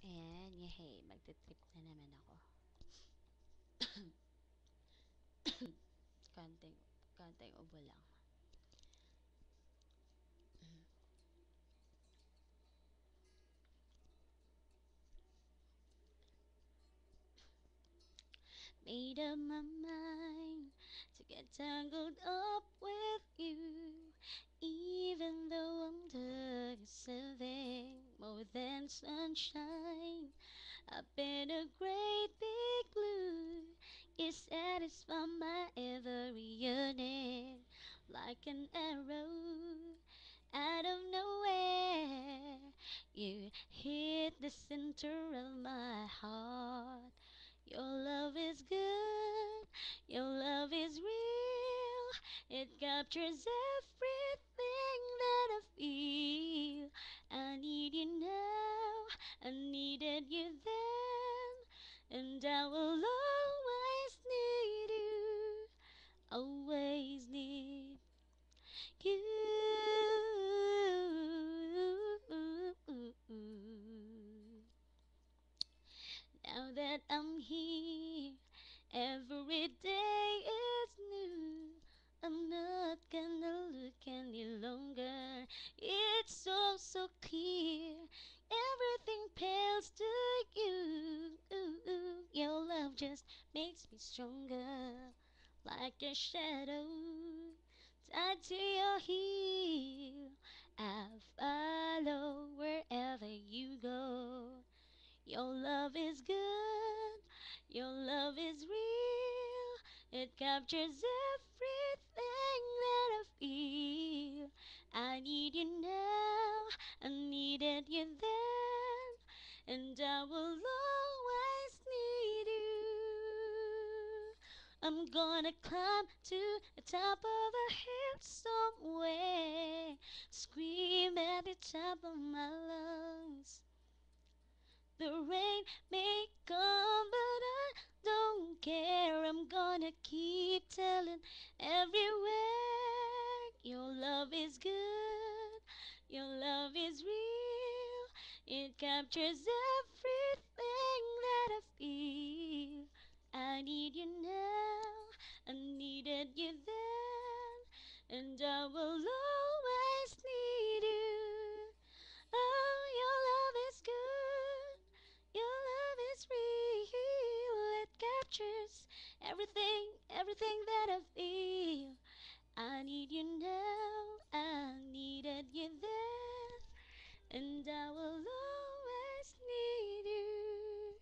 Ayan, yahay, magte-trip na naman ako. Konting, konting ubo lang. Made up my mind to get tangled up with you, even though I'm doing something more than sunshine. I've been a great big glue. You satisfy my every yearning like an arrow out of nowhere. You hit the center of my heart. Your love is good, your love is real. It captures everything that I feel. I need you now, I needed you then, and I will always need you, always need you. Now that I'm here, every day is new. I'm not gonna look any longer. It's so, so clear. Everything pales to you. Your love just makes me stronger. Like a shadow tied to your heel. I follow wherever you go. Your love is good, your love is real. It captures everything that I feel. I need you now, I needed you then, and I will always need you. I'm gonna climb to the top of a hill somewhere, scream at the top of my lungs. The rain may come, but I don't care. I'm gonna keep telling everywhere your love is good, your love is real. It captures everything that I feel. I need you now, I needed you then, and I will always need you. Oh, your love is good. Your love is real. It captures everything, everything that I feel. I need you now. I needed you then. And I will always need you.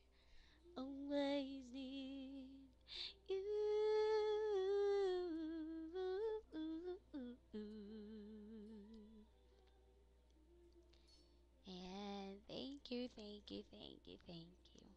Always need you. And thank you, thank you, thank you, thank you.